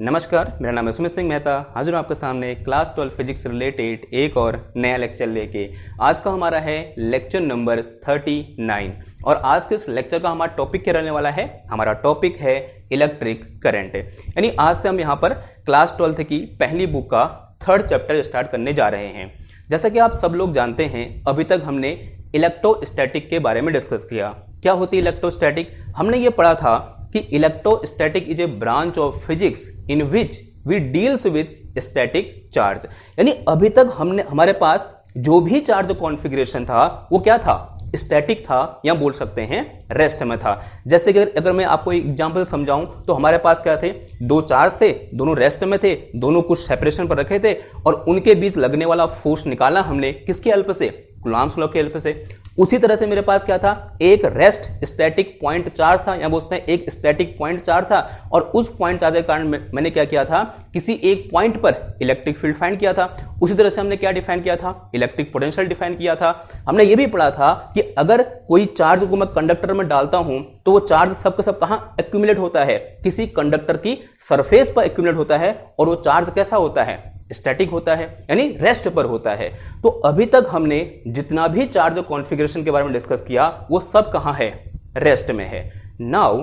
नमस्कार, मेरा नाम है सुमित सिंह मेहता। हाजिर हूँ आपके सामने क्लास 12 फिजिक्स रिलेटेड एक और नया लेक्चर लेके। आज का हमारा है लेक्चर नंबर 39 और आज के इस लेक्चर का हमारा टॉपिक क्या रहने वाला है? हमारा टॉपिक है इलेक्ट्रिक करंट। यानी आज से हम यहाँ पर क्लास 12 की पहली बुक का 3rd चैप्टर स्टार्ट करने जा रहे हैं। जैसा कि आप सब लोग जानते हैं, अभी तक हमने इलेक्ट्रोस्टैटिक के बारे में डिस्कस किया। क्या होती है इलेक्ट्रोस्टैटिक? हमने ये पढ़ा था कि electrostatic is a branch of physics in which we deals with static charge. यानी अभी तक हमने हमारे पास जो भी चार्ज कॉन्फ़िगरेशन था वो क्या था? स्टैटिक था, या बोल सकते हैं रेस्ट में था। जैसे कि अगर मैं आपको एग्जांपल समझाऊं तो हमारे पास क्या थे? दो चार्ज थे, दोनों रेस्ट में थे, दोनों कुछ सेपरेशन पर रखे थे और उनके बीच लगने वाला फोर्स निकाला हमने किसकी हेल्प से? कूलॉम्स लॉ की हेल्प से। उसी तरह से मेरे पास क्या था? एक रेस्ट स्टैटिक पॉइंट चार्ज था, या बोलते हैं एक स्टैटिक पॉइंट चार्ज था, और उस पॉइंट चार्ज के कारण मैंने क्या किया था? किसी एक पॉइंट पर इलेक्ट्रिक फील्ड फाइंड किया था। उसी तरह से हमने क्या डिफाइन किया था? इलेक्ट्रिक पोटेंशियल डिफाइन किया था। हमने ये भी पढ़ा था कि अगर कोई चार्ज को मैं कंडक्टर में डालता हूं तो वो चार्ज सब का सब कहां एक्यूमुलेट होता है? किसी कंडक्टर की सरफेस पर एक्यूमुलेट होता है, और वो चार्ज कैसा होता है? स्टैटिक होता है, यानी रेस्ट पर होता है। तो अभी तक हमने जितना भी चार्ज कॉन्फ़िगरेशन के बारे में डिस्कस किया वो सब कहां है? रेस्ट में है। नाउ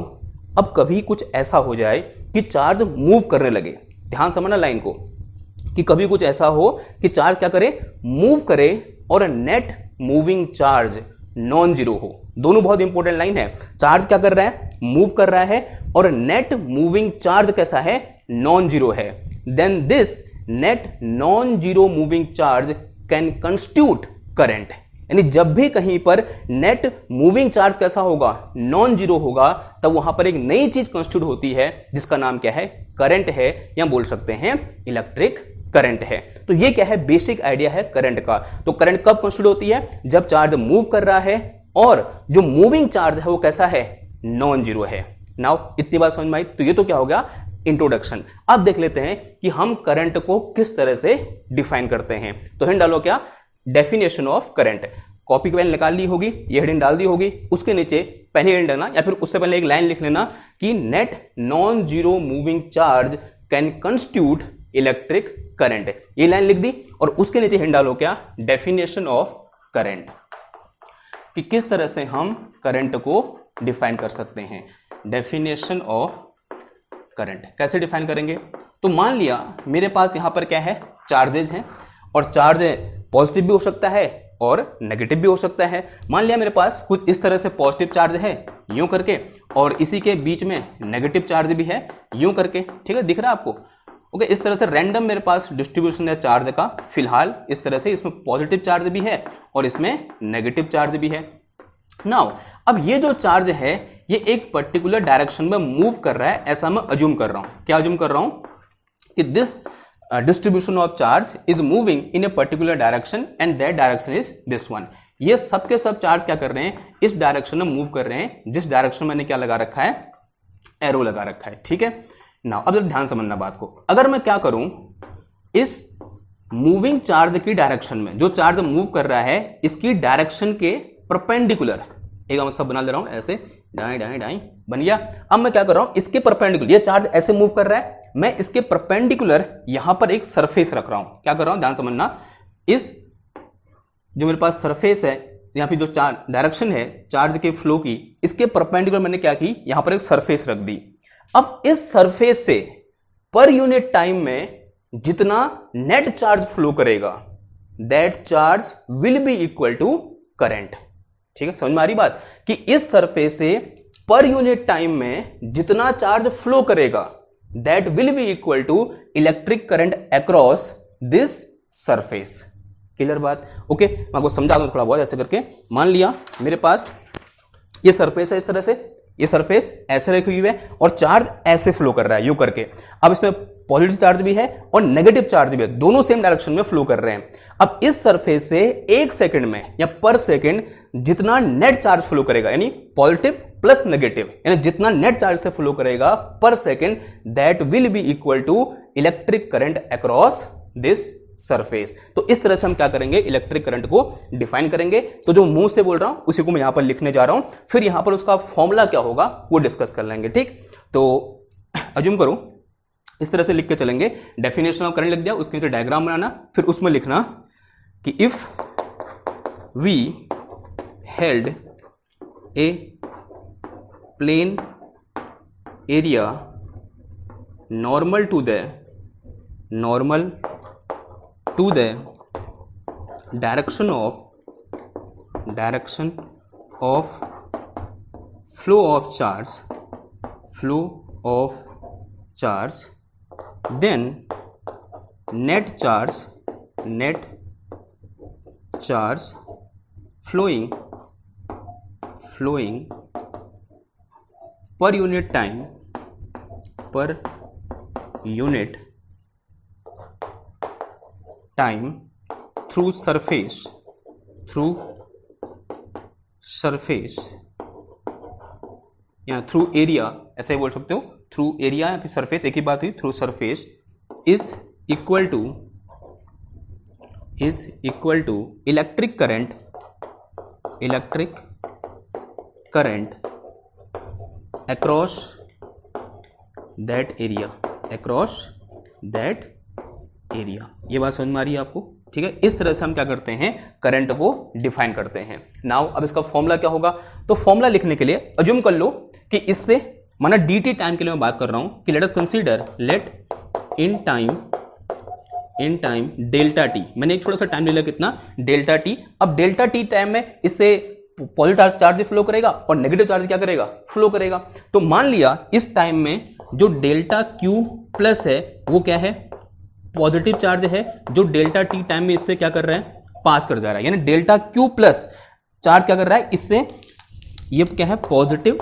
अब कभी कुछ ऐसा हो जाए कि चार्ज मूव करने लगे, ध्यान समझना लाइन को, कि कभी कुछ ऐसा हो कि चार्ज क्या करे? मूव करे, और net moving charge non zero हो। दोनों बहुत इंपॉर्टेंट लाइन है। चार्ज क्या कर रहा है? मूव कर रहा है, और नेट मूविंग चार्ज कैसा है? नॉन जीरो है। Then this net non zero moving charge can constitute current. यानी जब भी कहीं पर नेट मूविंग चार्ज कैसा होगा? नॉन जीरो होगा, तब वहां पर एक नई चीज कंस्टिट्यूट होती है जिसका नाम क्या है? करंट है, या बोल सकते हैं इलेक्ट्रिक करंट है। तो ये क्या है? बेसिक आइडिया है करंट का। तो करंट कब कंस्टिट्यूट होती है? जब चार्ज मूव कर रहा है और जो मूविंग चार्ज है वो कैसा है? नॉन जीरो है। नाउ इतनी बात समझ में आई? तो ये तो क्या हो गया? इंट्रोडक्शन। अब देख लेते हैं कि हम करंट को किस तरह से डिफाइन करते हैं। तो हेडिंग डालो क्या? Definition of current. Copy pen निकाल ली होगी, ये हेडिंग डाल दी होगी, उसके नीचे पहले हेडिंग डालना, या फिर उससे पहले एक लाइन लिख लेना कि net non zero moving charge can constitute electric current. ये लाइन लिख दी, और उसके नीचे हेडिंग डालो क्या? डेफिनेशन ऑफ करंट, कि किस तरह से हम करंट को डिफाइन कर सकते हैं। डेफिनेशन ऑफ करंट कैसे डिफाइन करेंगे? तो मान लिया मेरे पास यहां पर क्या है? चार्जेज हैं, और चार्ज पॉजिटिव भी हो सकता है और नेगेटिव भी हो सकता है। मान लिया मेरे पास कुछ इस तरह से पॉजिटिव चार्ज है यूं करके, और इसी के बीच में नेगेटिव चार्ज भी है यूं करके। ठीक है, दिख रहा है आपको? ओके, इस तरह से रैंडम मेरे पास डिस्ट्रीब्यूशन है चार्ज का। फिलहाल इस तरह से इसमें पॉजिटिव चार्ज भी है और इसमें नेगेटिव चार्ज भी है। नाउ अब ये जो चार्ज है ये एक पर्टिकुलर डायरेक्शन में मूव कर रहा है, ऐसा मैं अज्यूम कर रहा हूं। क्या अज्यूम कर रहा हूं? कि this distribution of charge is moving in a particular direction and that direction is this one. ये सब के सब चार्ज क्या कर रहे हैं? इस डायरेक्शन में मूव कर रहे हैं, जिस डायरेक्शन में मैंने क्या लगा रखा है? एरो लगा रखा है। ठीक है, नाउ अब ध्यान समझना बात को। अगर मैं क्या करूं, इस मूविंग चार्ज की डायरेक्शन में, जो चार्ज मूव कर रहा है इसकी डायरेक्शन के परपेंडिकुलर, एक मैं सब बना ले रहा हूं ऐसे, दाएं दाएं दाएं, बन गया। अब मैं क्या कर रहा हूं? इसके परपेंडिकुलर, ये चार्ज ऐसे मूव कर रहा है, मैं इसके परपेंडिकुलर यहां पर एक सरफेस रख रहा हूं। क्या कर रहा हूं? ध्यान समझना। इस जो मेरे पास सरफेस है, यहां पे जो डायरेक्शन है चार्ज के फ्लो की, इसके परपेंडिकुलर मैंने क्या की? यहां पर एक सरफेस रख दी। अब इस सरफेस से पर यूनिट टाइम में जितना नेट चार्ज फ्लो करेगा, that charge will be equal to current. ठीक है, समझ में आ रही बात? कि इस सरफेस से पर यूनिट टाइम में जितना चार्ज फ्लो करेगा, that will be equal to electric current across this surface. Clear बात? ओके, मैं आपको समझा दूं थोड़ा बहुत ऐसे करके। मान लिया मेरे पास ये सरफेस है, इस तरह से ये सरफेस ऐसे रखी हुई है और चार्ज ऐसे फ्लो कर रहा है यूं करके। अब इसमें पॉजिटिव चार्ज भी है और नेगेटिव चार्ज भी है, दोनों सेम डायरेक्शन में फ्लो कर रहे हैं। अब इस सरफेस से एक सेकंड में या पर सेकंड जितना नेट चार्ज फ्लो करेगा, यानी पॉजिटिव प्लस नेगेटिव, यानी जितना नेट चार्ज से फ्लो करेगा per second, that will be equal to electric current across this surface. तो इस तरह से हम क्या करेंगे? इलेक्ट्रिक करंट को डिफाइन करेंगे। तो जो मुंह से बोल रहा हूं उसी को मैं यहां पर लिखने जा रहा हूं, फिर यहां पर उसका फॉर्मूला क्या होगा वो डिस्कस कर लेंगे। ठीक, तो अज्यूम करो इस तरह से लिख के चलेंगे, डेफिनेशन ऑफ करंट लिख दिया, उसके नीचे डायग्राम बनाना, फिर उसमें लिखना कि if we held a plane area normal to the direction of flow of charge then net charge flowing per unit time through surface या थ्रू एरिया, ऐसे बोल सकते हो, थ्रू एरिया या फिर सरफेस, एक ही बात हुई, through surface is equal to electric current across that area. ये बात समझ में आ रही है आपको? ठीक है, इस तरह से हम क्या करते हैं, करंट को डिफाइन करते हैं। नाउ अब इसका फॉर्मूला क्या होगा, तो फॉर्मूला लिखने के लिए अज्यूम कर लो कि इससे माना dt टाइम के लिए मैं बात कर रहा हूं कि लेट अस कंसीडर इन टाइम डेल्टा टी, मैंने एक छोटा सा टाइम ले लिया, कितना, डेल्टा टी। अब डेल्टा टी टाइम में इससे पॉजिटिव चार्ज फ्लो करेगा और नेगेटिव चार्ज क्या करेगा, फ्लो करेगा। तो मान लिया इस टाइम में जो डेल्टा क्यू प्लस है वो क्या है, पॉजिटिव चार्ज है, जो डेल्टा टी टाइम में इससे क्या कर रहा है, पास कर जा रहा है, यानी डेल्टा क्यू प्लस चार्ज क्या कर रहा है इससे, ये क्या है, पॉजिटिव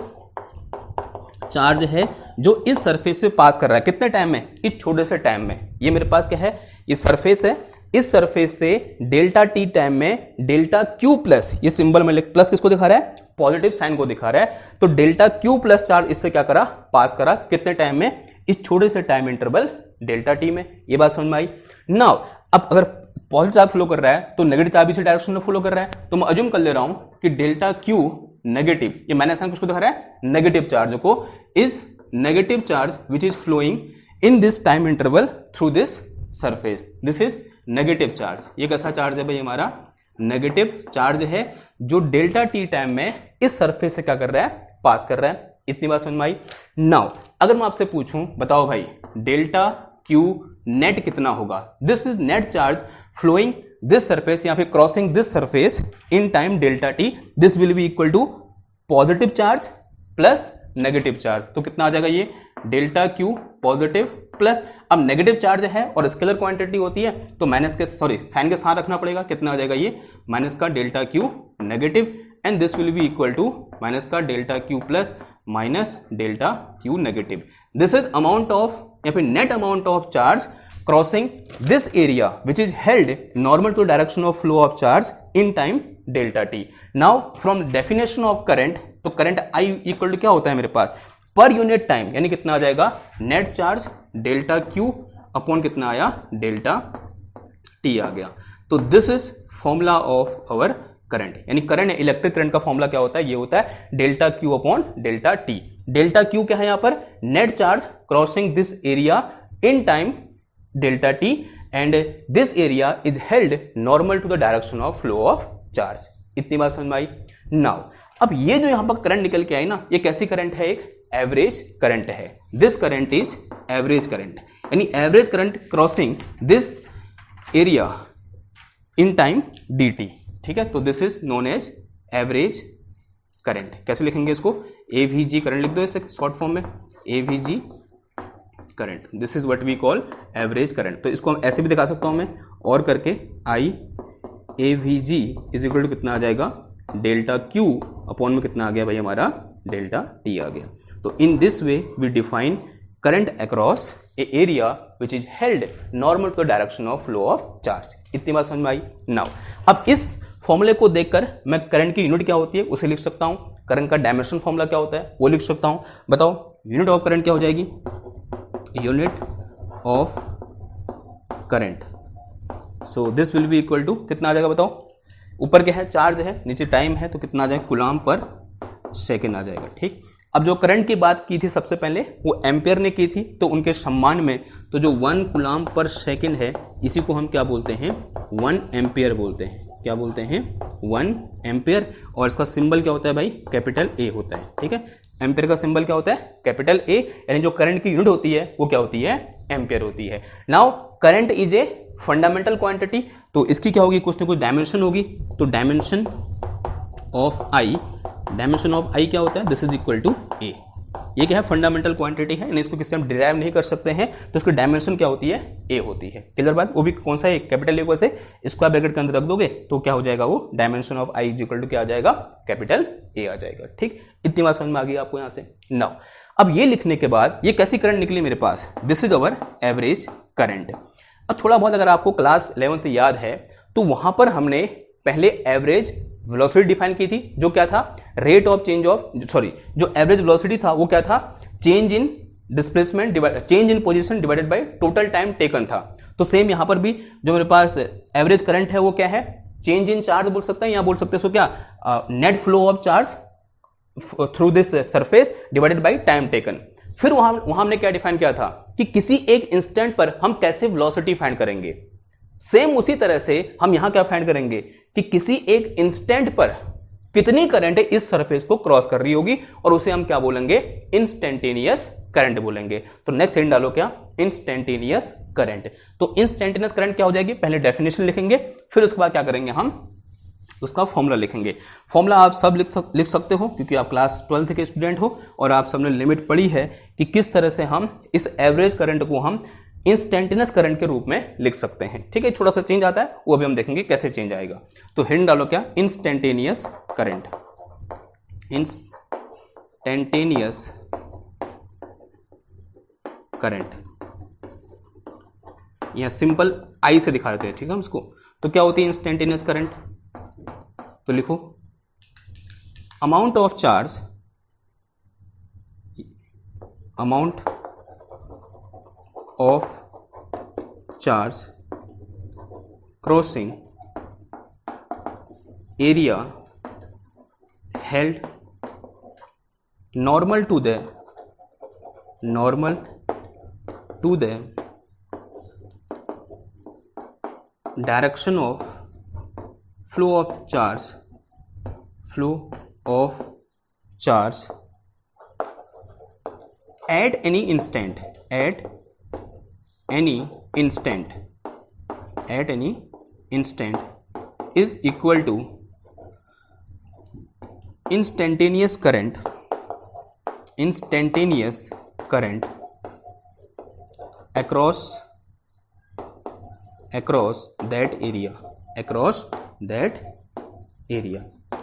चार्ज है जो इस सरफेस से पास कर रहा है, कितने टाइम में, इस छोटे से टाइम में। ये मेरे पास क्या है, ये सरफेस है, इस सरफेस से डेल्टा टी टाइम में डेल्टा क्यू प्लस, ये सिंबल में लिख, प्लस किसको दिखा रहा है, पॉजिटिव साइन को दिखा रहा है, तो डेल्टा क्यू प्लस चार्ज इससे क्या करा, पास करा, कितने टाइम में, इस छोटे से टाइम इंटरवल डेल्टा टी में। ये बात समझ में आई। नाउ अब अगर पॉजिटिव चार्ज फ्लो कर रहा है तो नेगेटिव चार्ज इसी डायरेक्शन में फ्लो कर रहा है, तो मैं अज्यूम कर ले रहा हूं कि डेल्टा क्यू नेगेटिव, ये मैंने साइन किसको दिखा रहा है, नेगेटिव चार्ज को, is negative charge which is flowing in this time interval through this surface, this is negative charge. ये कैसा चार्ज है भाई, हमारा नेगेटिव चार्ज है जो डेल्टा टी टाइम में इस सरफेस से क्या कर रहा है, पास कर रहा है। इतनी बात समझ में आई। नाउ अगर मैं आपसे पूछूं, बताओ भाई डेल्टा क्यू नेट कितना होगा, this is net charge flowing this surface या फिर crossing this surface in time delta T, this will be equal to positive charge plus negative charge. तो कितना आ जाएगा ये, डेल्टा क्यू पॉजिटिव प्लस, अब नेगेटिव चार्ज है और स्केलर क्वांटिटी होती है तो माइनस के, सॉरी साइन के साथ रखना पड़ेगा, कितना आ जाएगा ये, माइनस का delta Q negative and this will be equal to minus का delta Q plus minus delta Q negative. This is amount of या फिर net amount of charge crossing this area which is held normal to direction of flow of charge in time delta T. Now from definition of current, तो current I equal to क्या होता है मेरे पास, पर unit time, यानी कितना आ जाएगा, net charge delta Q upon कितना आया, डेल्टा टी आ गया। तो this is formula of our current, यानी करंट इलेक्ट्रिक करंट का फॉर्मूला क्या होता है, ये होता है delta Q upon delta T. Delta Q क्या है यहां पर, net charge crossing this area in time delta T and this area is held normal to the direction of flow of charge. इतनी बात समझ में आई। नाउ अब ये जो यहां पर करंट निकल के आई ना, ये कैसी करंट है, एक एवरेज करंट है। This current is average current, यानी average current crossing this area in time dt, ठीक है। तो this is known as average current. कैसे लिखेंगे इसको, AVG करंट लिख दो इसे शॉर्ट फॉर्म में, AVG current, this is what we call average current. तो इसको हम ऐसे भी दिखा सकता हूं मैं, और करके IAVG इज इक्वल टू कितना आ जाएगा, डेल्टा क्यू अपॉन में कितना आ गया भाई हमारा, डेल्टा टी आ गया। तो in this way we define current across a area which is held normal to the direction of flow of charge. इतनी बात समझ में आई। नाउ अब इस फॉर्मूले को देखकर मैं करंट की यूनिट क्या होती है उसे लिख सकता हूं, करंट का डायमेंशन फॉर्मूला क्या होता है वो लिख सकता हूं। बताओ यूनिट ऑफ करंट क्या हो जाएगी, unit of current, so this will be equal to कितना आ जाएगा, बताओ, ऊपर क्या है, चार्ज है, नीचे टाइम है, तो कितना आ जाएगा, कूलाम पर सेकेंड आ जाएगा। ठीक, अब जो करंट की बात की थी सबसे पहले वो एम्पेयर ने की थी, तो उनके सम्मान में तो जो 1 कूलम पर सेकेंड है इसी को हम क्या बोलते हैं, 1 एम्पियर बोलते हैं। क्या बोलते हैं, 1 एम्पियर। और इसका सिंबल क्या होता है भाई, कैपिटल ए होता है। ठीक है, एम्पियर का सिंबल क्या होता है, कैपिटल ए, यानी जो करंट की यूनिट होती है वो क्या होती है, एम्पियर होती है। Now current is a fundamental quantity, तो इसकी क्या होगी, कुछ ना कुछ डायमेंशन होगी। तो dimension of I, dimension of I क्या होता है, this is equal to A. ये क्या है, फंडामेंटल क्वांटिटी है, यानी इसको किससे हम डिराइव नहीं कर सकते हैं, तो इसकी डायमेंशन क्या होती है, ए होती है। क्लियर बात, वो भी कौन सा है, कैपिटल ए को से स्क्वायर ब्रैकेट के अंदर रख दोगे तो क्या हो जाएगा, वो dimension of I is equal to क्या आ जाएगा, कैपिटल ए आ जाएगा। ठीक, इतनी बात समझ में आ गई आपको यहाँ से। नाउ अब ये लिखने के बाद ये कैसी करंट निकली मेरे पास, this is our average current. अब थोड़ा बहुत अगर आपको क्लास 11th याद है तो वहां पर हमने पहले एवरेज वेलोसिटी डिफाइन की थी, जो क्या था, rate of change of, sorry, जो एवरेज वेलोसिटी था वो क्या था, change in displacement change in position divided by total time taken था। तो सेम यहां पर भी जो मेरे पास एवरेज करंट है वो क्या है, चेंज इन चार्ज बोल सकते हैं, या बोल सकते हैं सो क्या, net flow of charge through this surface divided by time taken. फिर वहां हमने क्या डिफाइन किया था कि किसी एक इंस्टेंट पर हम कैसे वेलोसिटी फाइंड करेंगे। सेम उसी तरह से हम यहां क्या फाइंड करेंगे कि किसी एक इंस्टेंट पर कितनी करंट इस सरफेस को क्रॉस कर रही होगी, और उसे हम क्या बोलेंगे, इंस्टेंटेनियस करंट बोलेंगे। तो नेक्स्ट हेडिंग डालो क्या, इंस्टेंटेनियस करंट। तो इंस्टेंटेनियस करंट क्या हो जाएगी, पहले डेफिनेशन लिखेंगे, फिर उसके बाद क्या करेंगे, हम उसका फॉर्मूला लिखेंगे। फॉर्मूला आप सब लिख सकते हो क्योंकि आप क्लास 12th के स्टूडेंट हो और आप सबने लिमिट पढ़ी है कि किस तरह से हम इस एवरेज करंट को हम इंस्टेंटेनियस करंट के रूप में लिख सकते हैं। ठीक है, छोटा सा चेंज आता है, वो अभी हम देखेंगे कैसे चेंज आएगा। तो हेडिंग डालो क्या, इंस्टेंटेनियस करंट। इंस्टेंटेनियस करंट, यहां सिंपल आई से दिखा देते हैं। ठीक है, हम इसको, तो क्या होती है इंस्टेंटेनियस करंट, तो लिखो amount of charge, amount of charge crossing area held normal to the direction of flow of charge at any instant is equal to instantaneous current across that area।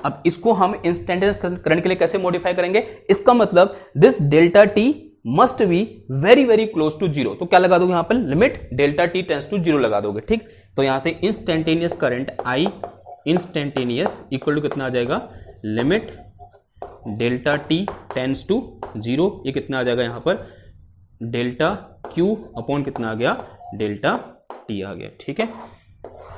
अब इसको हम इंस्टेंटेनियस करंट के लिए कैसे modify करेंगे, इसका मतलब this delta T must be very very close to zero. तो क्या लगा दोगे यहां पर, limit delta T tends to zero लगा दोगे। ठीक, तो यहां से instantaneous current I instantaneous equal to कितना आ जाएगा, limit delta T tends to zero, ये कितना आ जाएगा यहां पर, डेल्टा क्यू अपॉन कितना आ गया, डेल्टा टी आ गया। ठीक है,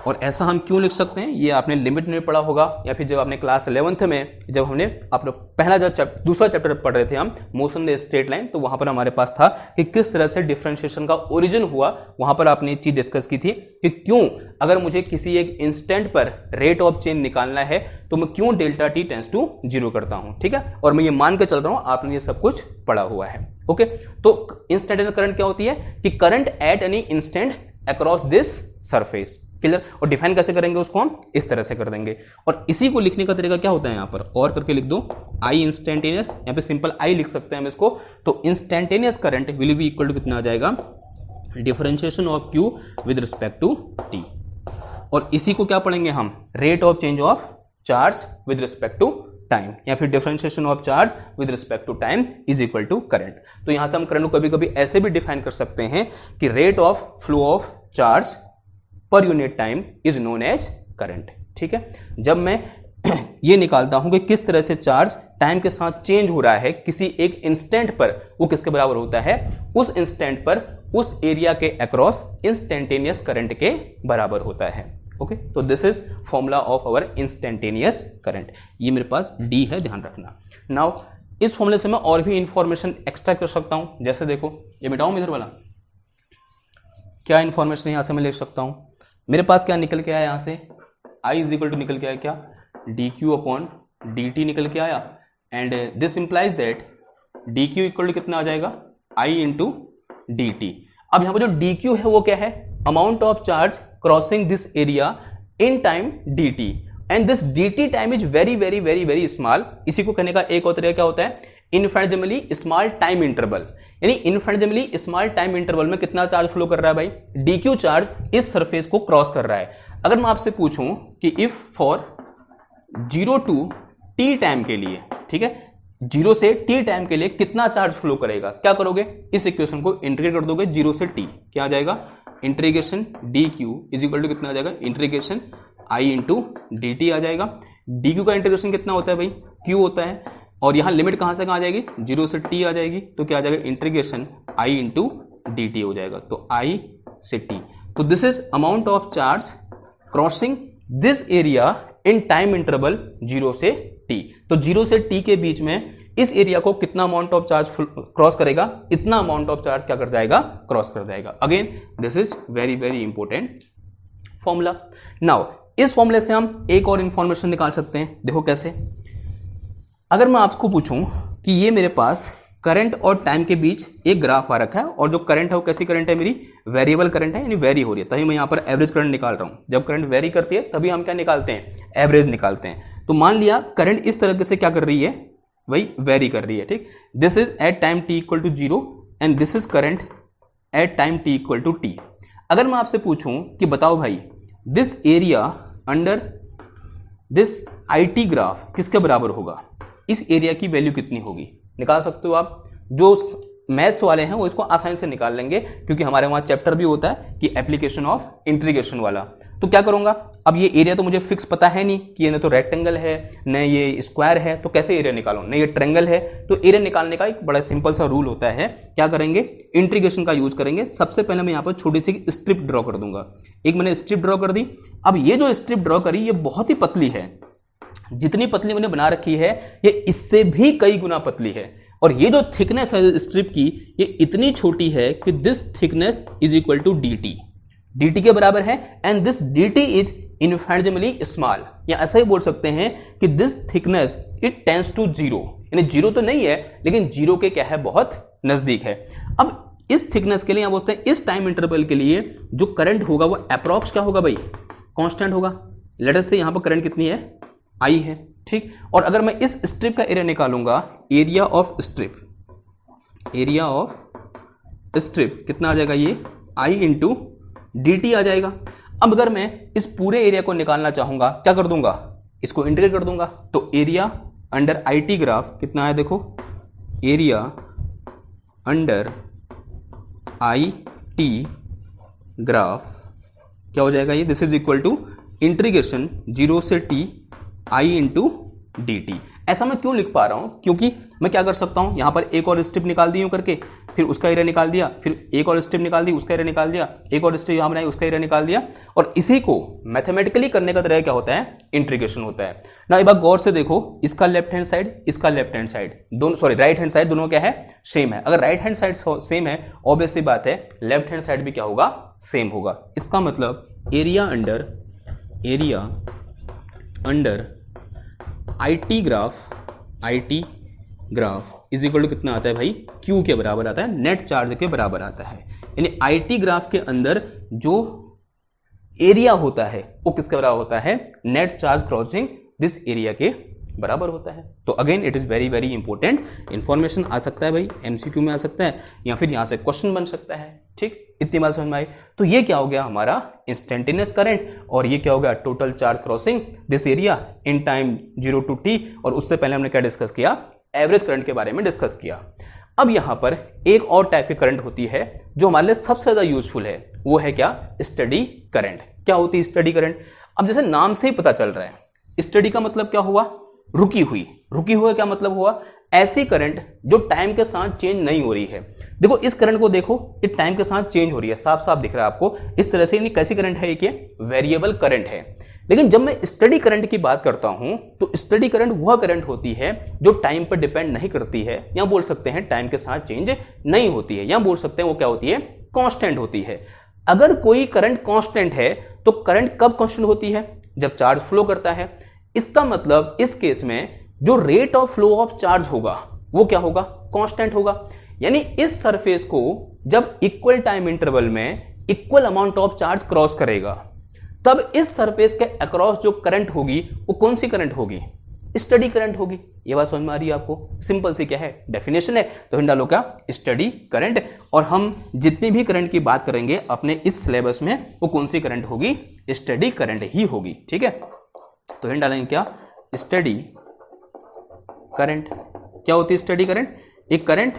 और ऐसा हम क्यों लिख सकते हैं, ये आपने लिमिट में पढ़ा होगा, या फिर जब आपने क्लास 11th में जब हमने अपना पहला दूसरा चैप्टर पढ़ रहे थे हम मोशन द स्ट्रेट लाइन, तो वहां पर हमारे पास था कि किस तरह से डिफरेंशिएशन का ओरिजिन हुआ। वहां पर आपने ये चीज डिस्कस की थी कि क्यों अगर मुझे किसी एक इंस्टेंट पर रेट ऑफ चेंज निकालना है तो मैं क्यों delta T tends to zero करता हूं। ठीक है, और मैं ये मान के चल रहा हूं आपने ये सब कुछ पढ़ा हुआ है। ओके, तो इंस्टेंटेनियस करंट क्या होती है कि current at any instant across this surface. Clear, और डिफाइन कैसे करेंगे उसको, हम इस तरह से कर देंगे। और इसी को लिखने का तरीका क्या होता है, यहां पर और करके लिख दो आई इंस्टेंटेनियस, यहां पे सिंपल आई लिख सकते हैं हम इसको। तो instantaneous current will be equal to कितना आ जाएगा, differentiation of Q with respect to T. और इसी को क्या पढ़ेंगे हम, rate of change of charge with respect to time, या फिर differentiation of charge with respect to time is equal to current. तो यहां से हम करंट को कभी कभी ऐसे भी डिफाइन कर सकते हैं कि rate of flow of charge per unit time is known as current. ठीक है, जब मैं ये निकालता हूं कि किस तरह से चार्ज टाइम के साथ चेंज हो रहा है किसी एक इंस्टेंट पर, वो किसके बराबर होता है, उस इंस्टेंट पर उस एरिया के अक्रॉस इंस्टेंटेनियस करंट के बराबर होता है। ओके, तो this is formula of our instantaneous current. ये मेरे पास डी है, ध्यान रखना। नाउ इस फॉर्मूले से मैं और भी इंफॉर्मेशन एक्स्ट्रा कर सकता हूं। जैसे देखो, ये मिटाऊं इधर वाला, क्या इंफॉर्मेशन यहां से मैं ले सकता हूं। मेरे पास क्या निकल के आया यहां से, I इज इक्वल टू निकल के आया क्या, dq अपॉन dt निकल के आया, and this implies that dq equal to कितना आ जाएगा, I इंटू dt। अब यहां पर जो dq है वो क्या है, amount of charge crossing this area in time dt, and this dt time is very very very very small. इसी को कहने का एक और तरीका क्या होता है, इनफिनिटेमली स्मॉल टाइम इंटरवल, यानी इनफिनिटेमली स्मॉल टाइम इंटरवल में कितना चार्ज फ्लो कर रहा है भाई, dq चार्ज इस सरफेस को क्रॉस कर रहा है। अगर मैं आपसे पूछूं कि if for 0 to t time के लिए, ठीक है, 0 से t टाइम के लिए कितना चार्ज फ्लो करेगा, क्या करोगे, इस इक्वेशन को इंटीग्रेट कर दोगे 0 से t, क्या आ जाएगा, integration dq is equal to कितना आ जाएगा, इंटीग्रेशन I इंटू dt आ जाएगा। dq का इंटीग्रेशन कितना होता है भाई, q होता है, और यहां लिमिट कहां से कहां आ जाएगी, 0 से t आ जाएगी, तो क्या आ जाएगा, इंटीग्रेशन I इंटू dt हो जाएगा, तो I से t। तो this is amount of charge crossing this area in time interval 0 से t। तो 0 से t के बीच में इस एरिया को कितना अमाउंट ऑफ चार्ज क्रॉस करेगा, इतना अमाउंट ऑफ चार्ज क्या कर जाएगा, क्रॉस कर जाएगा। Again this is very very important formula. Now इस फॉर्मूले से हम एक और इंफॉर्मेशन निकाल सकते हैं। देखो कैसे, अगर मैं आपको पूछूं कि ये मेरे पास करंट और टाइम के बीच एक ग्राफ आ रखा है, और जो करंट है वो कैसी करंट है, मेरी वेरिएबल करंट है, यानी वेरी हो रही है, तभी मैं यहाँ पर एवरेज करंट निकाल रहा हूँ। जब करंट वेरी करती है तभी हम क्या निकालते हैं, एवरेज निकालते हैं। तो मान लिया करंट इस तरीके से क्या कर रही है, वही वेरी कर रही है, ठीक। This is at time t equal to 0 and this is current at time t equal to t। अगर मैं आपसे पूछूं कि बताओ भाई this area under this IT graph किसके बराबर होगा, इस एरिया की वैल्यू कितनी होगी, निकाल सकते हो आप। जो मैथ्स वाले हैं वो इसको आसानी से निकाल लेंगे, क्योंकि हमारे वहां चैप्टर भी होता है कि एप्लीकेशन ऑफ इंटीग्रेशन वाला। तो क्या करूंगा, अब ये एरिया तो मुझे फिक्स पता है नहीं कि ये न तो रेक्टेंगल है न ये स्क्वायर है, तो कैसे एरिया निकालूं, न ये ट्रायंगल है। तो एरिया निकालने का एक बड़ा सिंपल सा रूल होता है, क्या करेंगे, इंटीग्रेशन का यूज करेंगे। सबसे पहले मैं यहाँ पर छोटी सी स्ट्रिप ड्रॉ कर दूंगा। एक मैंने स्ट्रिप ड्रॉ कर दी। अब ये जो स्ट्रिप ड्रॉ करी ये बहुत ही पतली है, जितनी पतली मैंने बना रखी है ये इससे भी कई गुना पतली है, और ये जो थिकनेस है स्ट्रिप की ये इतनी छोटी है कि this thickness is equal to dt के बराबर है, and this dt is infinitesimally small, या ऐसा ही बोल सकते हैं कि this thickness it tends to 0, यानी 0 तो नहीं है लेकिन 0 के क्या है, बहुत नजदीक है। अब इस थिकनेस के लिए यहां बोलते हैं इस टाइम इंटरवल के लिए जो करंट होगा वो अप्रॉक्स क्या होगा भाई, कांस्टेंट होगा। लेट अस से यहां पर करंट कितनी है, I है, ठीक। और अगर मैं इस स्ट्रिप का एरिया निकालूंगा, area of strip, area of strip कितना आ जाएगा, ये I इंटू dt आ जाएगा। अब अगर मैं इस पूरे एरिया को निकालना चाहूंगा, क्या कर दूंगा, इसको इंटीग्रेट कर दूंगा। तो एरिया अंडर IT ग्राफ कितना है, देखो एरिया अंडर IT ग्राफ क्या हो जाएगा, ये this is equal to integration 0 से t I इंटू dt। ऐसा मैं क्यों लिख पा रहा हूं, क्योंकि मैं क्या कर सकता हूं, यहां पर एक और स्ट्रिप निकाल दी यूं करके, फिर उसका एरिया निकाल दिया, फिर एक और स्ट्रिप निकाल दी, उसका एरिया निकाल दिया, एक और स्ट्रिप यहां बनाई, उसका एरिया निकाल दिया, और इसी को मैथमेटिकली करने का तरीका क्या होता है, इंटीग्रेशन होता है ना। एक बार गौर से देखो, इसका लेफ्ट हैंड साइड, इसका लेफ्ट हैंड साइड, दोनों सॉरी राइट हैंड साइड, दोनों क्या है, सेम है। अगर राइट हैंड साइड सेम है, ऑब्वियसली बात है लेफ्ट हैंड साइड भी क्या होगा, सेम होगा। इसका मतलब area under IT graph is equal to कितना आता है भाई, Q के बराबर आता है, नेट चार्ज के बराबर आता है। यानी IT ग्राफ के अंदर जो एरिया होता है वो किसके बराबर होता है, net charge crossing this area के बराबर होता है। तो again it is very very important information, आ सकता है भाई MCQ में आ सकता है, या फिर यहां से क्वेश्चन बन सकता है, ठीक। इतनी बात समझ में आई। तो ये क्या हो गया हमारा इंस्टेंटेनियस करंट, और ये क्या हो गया total charge crossing this area in time 0 to t। और उससे पहले हमने क्या डिस्कस किया, एवरेज करंट के बारे में डिस्कस किया। अब यहां पर एक और टाइप की करंट होती है जो हमारे लिए सबसे ज्यादा यूजफुल है, वो है क्या, स्टडी करंट। क्या होती है स्टडी करंट, अब जैसे नाम से ही पता चल रहा है, स्टडी का मतलब क्या हुआ, रुकी हुई। रुकी हुई क्या मतलब हुआ, ऐसी करंट जो टाइम के साथ चेंज नहीं हो रही है। देखो इस करंट को देखो, ये टाइम के साथ चेंज हो रही है, साफ साफ दिख रहा है आपको इस तरह से। कैसी करंट है ये, वेरिएबल करंट है। लेकिन जब मैं स्टडी करंट की बात करता हूं तो स्टडी करंट वह करंट होती है जो टाइम पर डिपेंड नहीं करती है, या बोल सकते हैं टाइम के साथ चेंज नहीं होती है, या बोल सकते हैं वो क्या होती है, कांस्टेंट होती है। अगर कोई करंट कांस्टेंट है तो करंट कब कांस्टेंट होती है, जब चार्ज फ्लो करता है। इसका मतलब इस केस में जो rate of flow of charge होगा वो क्या होगा, कांस्टेंट होगा। यानी इस सरफेस को जब इक्वल टाइम इंटरवल में equal amount of charge cross करेगा तब इस सरफेस के अक्रॉस जो करंट होगी वो कौन सी करंट होगी, स्टडी करंट होगी। ये बात समझ में आ रही है आपको, सिंपल सी क्या है डेफिनेशन है, तो हिंट डालो क्या, स्टडी करंट। और हम जितनी भी करंट की बात करेंगे अपने इस सिलेबस में वो कौन सी करंट होगी, स्टडी करंट ही होगी। ठीक है, तो हिंट डालेंगे क्या, स्टडी करंट। क्या होती है स्टडी करंट, एक current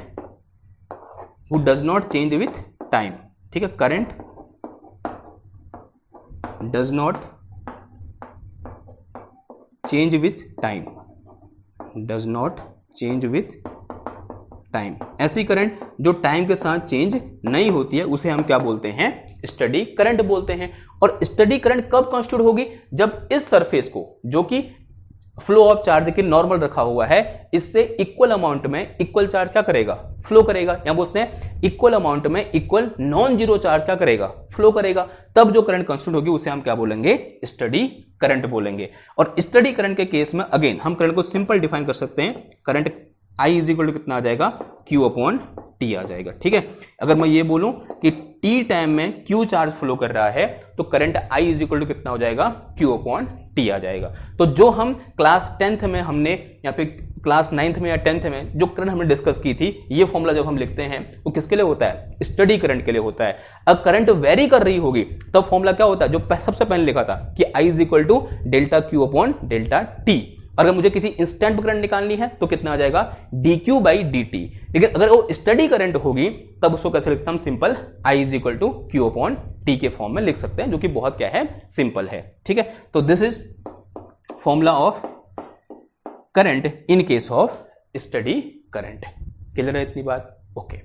who does not change with time. ठीक है, current does not change with time, does not change with time. ऐसी करंट जो टाइम के साथ चेंज नहीं होती है उसे हम क्या बोलते हैं, स्टडी करंट बोलते हैं। और स्टडी करंट कब कॉन्स्टिट्यूट होगी, जब इस सरफेस को जो कि फ्लो ऑफ चार्ज के नॉर्मल रखा हुआ है इससे इक्वल अमाउंट में इक्वल चार्ज क्या करेगा, फ्लो करेगा। यहां बोलते हैं इक्वल अमाउंट में इक्वल नॉन जीरो चार्ज क्या करेगा, फ्लो करेगा। तब जो करंट कॉन्स्टिट्यूट होगी उसे हम क्या बोलेंगे, स्टडी करंट बोलेंगे। और स्टडी करंट के केस में अगेन हम करंट को सिंपल डिफाइन कर सकते हैं, current I is equal to कितना आ जाएगा, Q अपॉन T आ जाएगा। ठीक है, अगर मैं ये बोलूं कि T टाइम में Q चार्ज फ्लो कर रहा है तो current I is equal to कितना हो जाएगा, Q अपॉन T आ जाएगा। तो जो हम क्लास 10th में हमने या फिर क्लास 9th में या 10th में जो करंट हमने डिस्कस की थी, ये फॉर्मूला जब हम लिखते हैं वो किसके लिए होता है, स्टडी करंट के लिए होता है। अगर करंट वेरी कर रही होगी तब फॉर्मूला क्या होता है, जो सबसे पहले लिखा था कि I is equal to delta Q upon delta T। अगर मुझे किसी इंस्टेंट करंट निकालनी है तो कितना आ जाएगा, dq बाई dt। लेकिन अगर वो स्टडी करंट होगी तब उसको कैसे लिखते हैं, simple I is equal to Q upon T के फॉर्म में लिख सकते हैं, जो कि बहुत क्या है, सिंपल है। ठीक है, तो this is formula of current in case of study current. Clear है इतनी बात, ओके।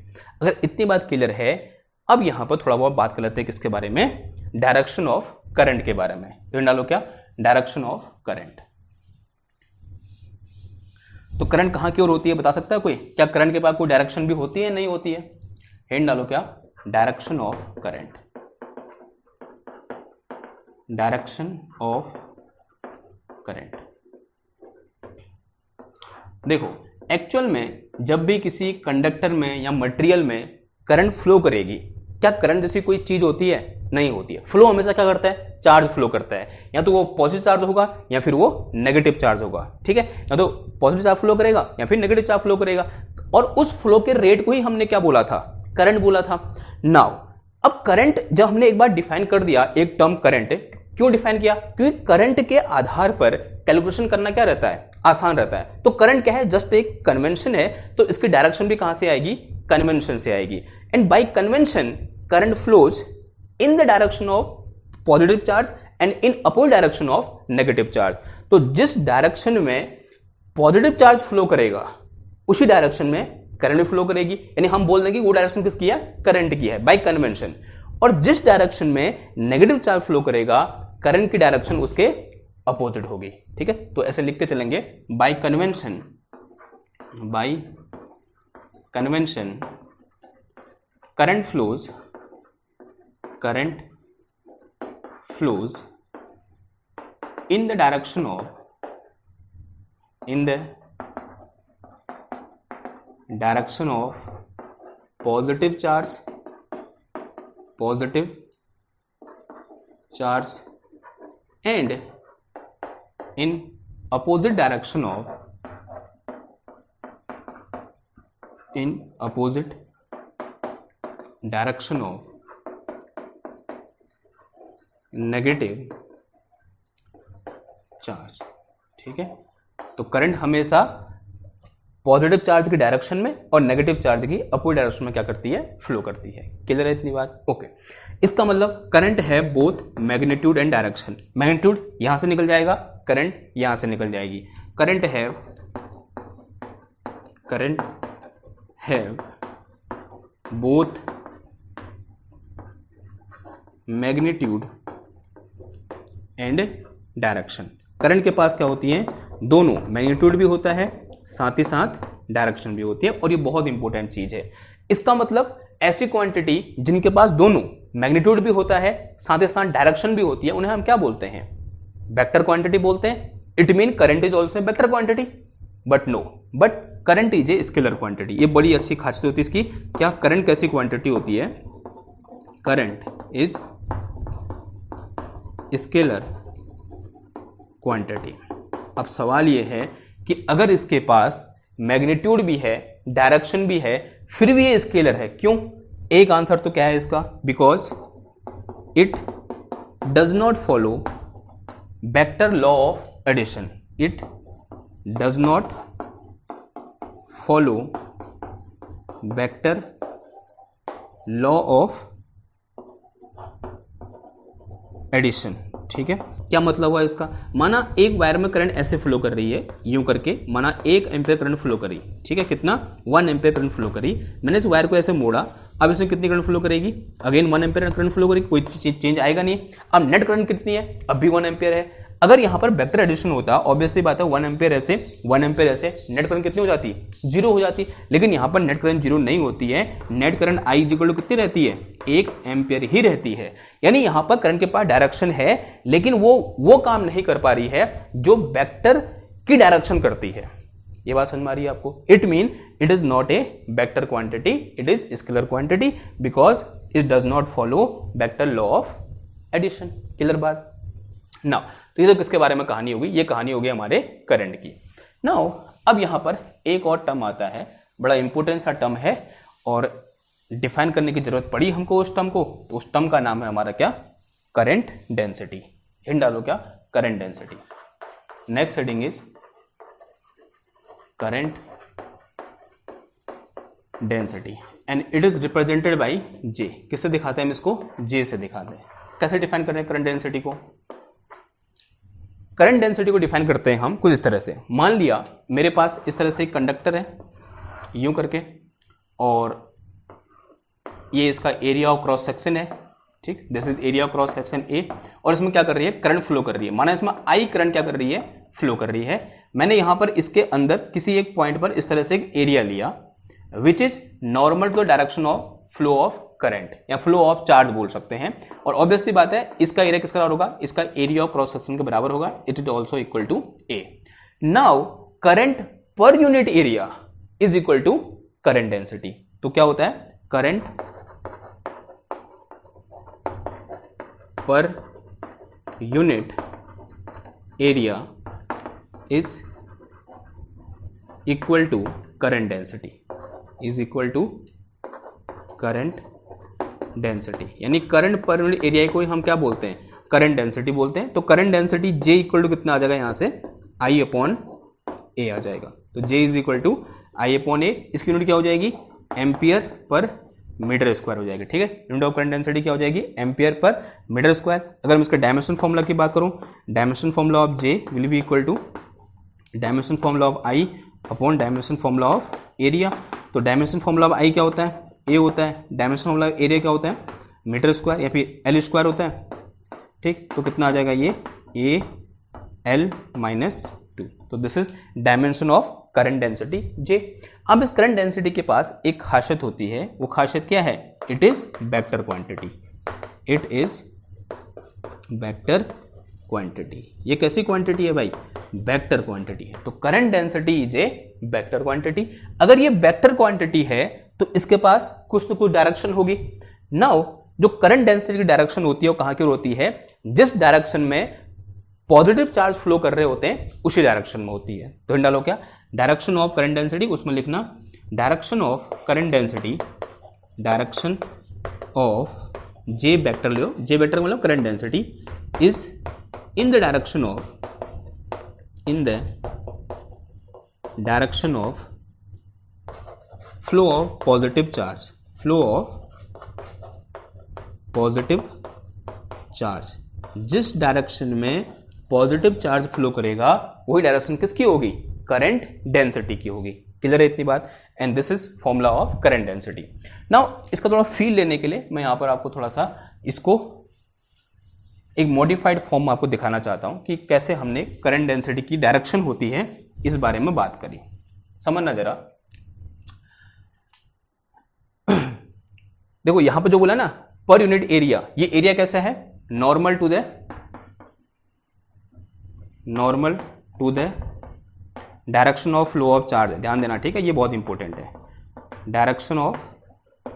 अगर इतनी बात क्लियर है, अब यहां पर थोड़ा बहुत बात कर लेते हैं किसके बारे में, डायरेक्शन ऑफ करंट के बारे में। तो डालो क्या, डायरेक्शन ऑफ करंट। तो करंट कहां की ओर होती है बता सकता है कोई, क्या करंट के पास कोई डायरेक्शन भी होती है, नहीं होती है, हिंट डालो क्या, direction of current, direction of current. देखो एक्चुअल में जब भी किसी कंडक्टर में या मटेरियल में करंट फ्लो करेगी, क्या करंट जैसी कोई चीज होती है, नहीं होती है। फ्लो हमेशा क्या करता है, चार्ज फ्लो करता है, या तो वो पॉजिटिव चार्ज होगा या फिर वो नेगेटिव चार्ज होगा। ठीक है, या तो पॉजिटिव चार्ज फ्लो करेगा या फिर नेगेटिव चार्ज फ्लो करेगा, और उस फ्लो के रेट को ही हमने क्या बोला था, करंट बोला था। नाउ अब करंट जब हमने एक बार डिफाइन कर दिया, एक टर्म करंट, क्यों डिफाइन किया, क्योंकि करंट के आधार पर कैलकुलेशन करना क्या रहता है, आसान रहता है। तो करंट क्या है, जस्ट एक कन्वेंशन है, तो इसकी डायरेक्शन भी कहां से आएगी, कन्वेंशन से आएगी। And bye convention current flows in the direction of positive charge and in opposite direction of negative charge. तो जिस डायरेक्शन में पॉजिटिव चार्ज फ्लो करेगा उसी डायरेक्शन में करंट भी फ्लो करेगी, यानी हम बोल देंगे वो डायरेक्शन किसकी है, करंट की है बाय कन्वेंशन। और जिस डायरेक्शन में नेगेटिव चार्ज फ्लो करेगा करंट की डायरेक्शन उसके अपोजिट होगी। ठीक है, तो ऐसे लिख के चलेंगे, bye convention, bye convention current flows, current flows in the direction of, in the direction of positive charge, positive charge, and in opposite direction of, in opposite direction of negative charge. ठीक है, तो current हमेशा positive charge की direction में और negative charge की opposite direction में क्या करती है, फ्लो करती है। क्लियर है इतनी बात, ओके। इसका मतलब करंट है both magnitude and direction. Magnitude यहां से निकल जाएगा, करंट यहां से निकल जाएगी। करंट है both magnitude and direction. Current के पास क्या होती है, दोनों मैग्नीट्यूड भी होता है साथ ही साथ डायरेक्शन भी होती है, और ये बहुत इंपॉर्टेंट चीज है। इसका मतलब ऐसी क्वांटिटी जिनके पास दोनों मैग्नीट्यूड भी होता है साथ ही साथ डायरेक्शन भी होती है, उन्हें हम क्या बोलते हैं, वेक्टर क्वांटिटी बोलते हैं। It mean current is also vector quantity, but no, but current is a scalar quantity. ये बड़ी अच्छी खासियत होती है इसकी। क्या करंट कैसी क्वांटिटी होती है, करंट इज स्केलर क्वांटिटी। अब सवाल ये है कि अगर इसके पास मैग्नीट्यूड भी है डायरेक्शन भी है फिर भी ये स्केलर है, क्यों? एक आंसर तो क्या है इसका, because it does not follow vector law of addition. It does not follow vector law of addition. ठीक है, क्या मतलब हुआ इसका, माना एक वायर में करंट ऐसे फ्लो कर रही है यूं करके, माना 1 एम्पीयर करंट फ्लो करी, ठीक है, कितना 1 एम्पीयर करंट फ्लो करी, मैंने इस वायर को ऐसे मोड़ा, अब इसमें कितनी करंट फ्लो करेगी, अगेन 1 एम्पीयर करंट फ्लो करेगी, कोई चेंज आएगा नहीं। अब नेट करंट कितनी है, अब भी 1 एम्पीयर है। अगर यहां पर वेक्टर एडिशन होता, ऑब्वियसली बात है 1 एम्पीयर ऐसे 1 एम्पीयर ऐसे, नेट करंट कितनी हो जाती, 0 हो जाती। लेकिन यहां पर नेट करंट 0 नहीं होती है, net current I equal to कितनी रहती है, 1 एम्पीयर ही रहती है। यानी यहां पर करंट के पास डायरेक्शन है लेकिन वो काम नहीं कर पा रही है जो वेक्टर की डायरेक्शन करती है। ये बात समझ में आ रही है आपको? It mean it is not a vector quantity, it is scalar quantity because it does not follow vector law of addition. Clear बात? नाउ तो ये तो किसके बारे में कहानी होगी, ये कहानी होगी हमारे करंट की। नाउ अब यहां पर एक और टर्म आता है, बड़ा इंपॉर्टेंट सा टर्म है और डिफाइन करने की जरूरत पड़ी हमको उस टर्म को, तो उस टर्म का नाम है हमारा क्या, करंट डेंसिटी। हिंट डालो क्या, current density. Next heading is current density and it is represented by J. किससे दिखाते हैं हम इसको, जे से दिखाते हैं। कैसे डिफाइन कर रहे हैं करंट डेंसिटी को, करंट डेंसिटी को डिफाइन करते हैं हम कुछ इस तरह से। मान लिया मेरे पास इस तरह से एक कंडक्टर है यूं करके, और ये इसका एरिया ऑफ क्रॉस सेक्शन है, ठीक, this is area of cross section A, और इसमें क्या कर रही है, करंट फ्लो कर रही है। माना इसमें आई करंट क्या कर रही है, फ्लो कर रही है। मैंने यहां पर इसके अंदर किसी एक पॉइंट पर इस तरह से एक एरिया लिया which is normal to the direction of flow of current या फ्लो ऑफ चार्ज बोल सकते हैं। और ऑब्वियसली बात है इसका एरिया किसका बराबर होगा, इसका एरिया ऑफ क्रॉस सेक्शन के बराबर होगा। It is also equal to A. Now current per unit area is equal to current density. तो क्या होता है, current per unit area is equal to current density, is equal to current density. यानी current per unit area को हम क्या बोलते हैं, करंट डेंसिटी बोलते हैं। तो current density J equal to कितना आ जाएगा, यहां से I अपॉन ए आ जाएगा। तो J is equal to I upon A, इसकी यूनिट क्या हो जाएगी, एम्पियर पर मीटर स्क्वायर हो जाएगी। ठीक है, यूनिट ऑफ करंट डेंसिटी क्या हो जाएगी, एम्पियर पर मीटर स्क्वायर। अगर मैं इसका डायमेंशन फॉर्मूला की बात करूं, dimension formula of J will be equal to dimension formula of I upon dimension formula of area. तो डायमेंशन फॉर्मूला ऑफ I क्या होता है, ए होता है, डायमेंशन फॉर्मूला एरिया क्या होता है, मीटर स्क्वायर या फिर एल स्क्वायर होता है। ठीक, तो कितना आ जाएगा ये, ए एल माइनस 2। तो this is dimension of current density जे। अब इस करंट डेंसिटी के पास एक खासियत होती है, वो खासियत क्या है, it is vector quantity, it is vector quantity. ये कैसी क्वांटिटी है भाई, वेक्टर क्वांटिटी है। तो current density is a vector quantity. अगर ये वेक्टर क्वांटिटी है तो इसके पास कुछ तो कुछ डायरेक्शन होगी। नाउ जो करंट डेंसिटी की डायरेक्शन होती है वो कहां की होती है, जिस डायरेक्शन में पॉजिटिव चार्ज फ्लो कर रहे होते हैं उसी डायरेक्शन में होती है। तो इन डालो क्या, डायरेक्शन ऑफ करंट डेंसिटी, उसमें लिखना direction of current density, direction of J vector लो, जे वेक्टर मतलब current density is in the direction of, in the direction of flow of positive charge, flow of positive charge. जिस direction में positive charge flow करेगा वही direction किसकी होगी, current density की होगी। क्लियर है इतनी बात? And this is formula of current density. Now इसका थोड़ा फील लेने के लिए मैं यहां पर आपको थोड़ा सा इसको एक मॉडिफाइड फॉर्म में आपको दिखाना चाहता हूं कि कैसे हमने करंट डेंसिटी की डायरेक्शन होती है इस बारे में बात करी। समझना जरा। देखो यहां पर जो बोला ना पर यूनिट एरिया, ये एरिया कैसा है, normal to the direction of flow of charge. ध्यान देना, ठीक है, ये बहुत इंपॉर्टेंट है। डायरेक्शन ऑफ,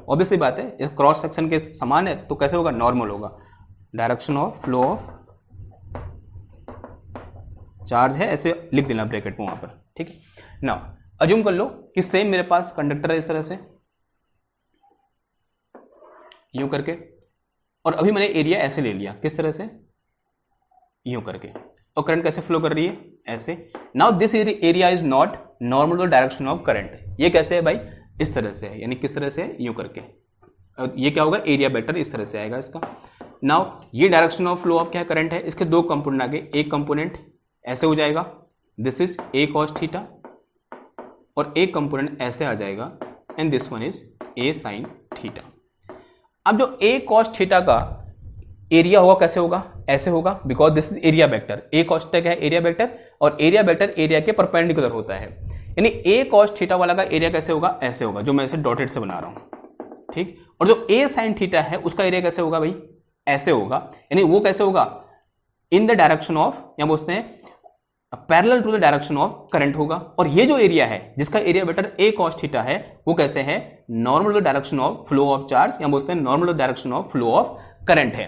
ऑब्वियसली बात है इस क्रॉस सेक्शन के समान है तो कैसे होगा, नॉर्मल होगा। Direction of flow of charge है, ऐसे लिख देना ब्रैकेट में वहां पर, ठीक है ना। अज्यूम कर लो कि सेम मेरे पास कंडक्टर है इस तरह से, यूं करके, और अभी मैंने एरिया ऐसे ले लिया, किस तरह से, यूं करके, और करंट कैसे फ्लो कर रही है, ऐसे। Now this area is not normal to direction of current. ये कैसे है भाई, इस तरह से है, यानी किस तरह से, यूं करके। ये क्या होगा, एरिया वेक्टर इस तरह से आएगा इसका। नाउ ये डायरेक्शन ऑफ फ्लो ऑफ क्या करंट है, इसके दो कंपोनेंट आगे, एक कंपोनेंट ऐसे हो जाएगा, this is a cos theta, और एक कंपोनेंट ऐसे आ जाएगा, and this one is a sine theta. अब जो ए कॉस थीटा का एरिया होगा कैसे होगा, ऐसे होगा, because this is area vector. A cos theta क्या है, एरिया वेक्टर, और एरिया वेक्टर एरिया के परपेंडिकुलर होता है, यानी ए कॉस थीटा वाला का एरिया कैसे होगा, ऐसे होगा, जो मैं इसे डॉटेड से बना रहा हूं, ठीक। और जो ए साइन थीटा है उसका एरिया कैसे होगा भाई, ऐसे होगा, यानी वो कैसे होगा, इन द डायरेक्शन ऑफ, या बोलते हैं parallel to the direction of current होगा। और ये जो एरिया है जिसका area vector A cos theta है वो कैसे है, normal to the direction of flow of charge, या बोलते हैं normal to the direction of flow of current है।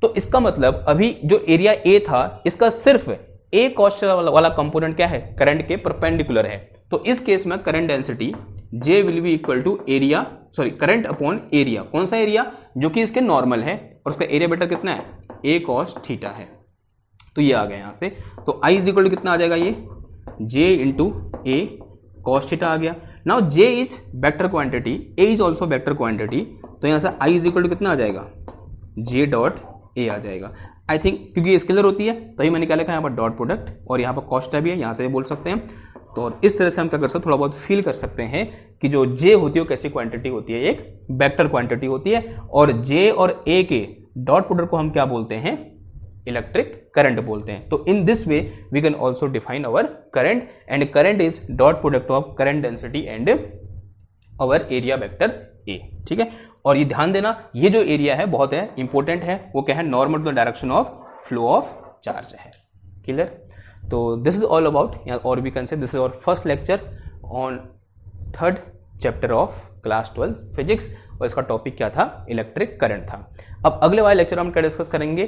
तो इसका मतलब अभी जो एरिया ए था इसका सिर्फ ए कॉस वाला कंपोनेंट क्या है, करंट के परपेंडिकुलर है। तो इस केस में current density J will be equal to area, sorry current upon area. कौन सा एरिया, जो कि इसके नॉर्मल है, और उसका एरिया वेक्टर कितना है, ए कॉस थीटा है। तो ये आ गया यहां से, तो I इज इक्वल टू कितना आ जाएगा, ये J इंटू ए कॉस थीटा आ गया। Now J is vector quantity, A is also vector quantity, तो यहां से I इज इक्वल टू कितना आ जाएगा, J डॉट ए आ जाएगा। आई थिंक क्योंकि ये स्केलर होती है तभी मैंने क्या लिखा यहाँ पर डॉट प्रोडक्ट, और यहाँ पर कॉस्टा भी है, यहाँ से भी बोल सकते हैं। तो और इस तरह से हम क्या कर सकते हैं, थोड़ा बहुत फील कर सकते हैं कि जो J होती है वो कैसी क्वांटिटी होती है, एक वेक्टर क्वांटिटी होती है, और J और A के डॉट प्रोडक्ट को हम क्या बोलते हैं, इलेक्ट्रिक करंट बोलते हैं। तो in this way we can also define our current, and current is dot product of current density and our area vector A, ठीक है। और ये ध्यान देना, ये जो एरिया है बहुत है इंपॉर्टेंट है, वो क्या है, normal to the direction of flow of charge है। क्लियर। तो दिस इज ऑल अबाउट, और we can say this is our first lecture on third chapter of class 12 physics, और इसका टॉपिक क्या था, इलेक्ट्रिक करंट था। अब अगले वाले लेक्चर हम क्या डिस्कस करेंगे,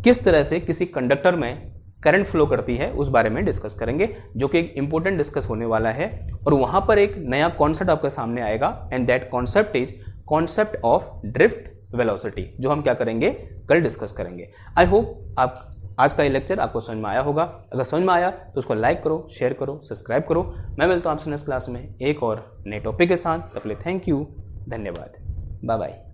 किस तरह से किसी कंडक्टर में करंट फ्लो करती है उस बारे में डिस्कस करेंगे, जो कि एक इंपॉर्टेंट डिस्कस होने वाला है। और वहां पर एक नया कॉन्सेप्ट आपके सामने आएगा, and that concept is concept of drift velocity, जो हम क्या करेंगे, कल डिस्कस करेंगे। आई होप आप आज का ये लेक्चर आपको समझ में आया होगा। अगर समझ में आया तो उसको लाइक करो, शेयर करो, सब्सक्राइब करो। मैं मिलता हूं आपसे नेक्स्ट क्लास में एक और नए टॉपिक के साथ। तब तक के लिए थैंक यू, धन्यवाद, बाय बाय।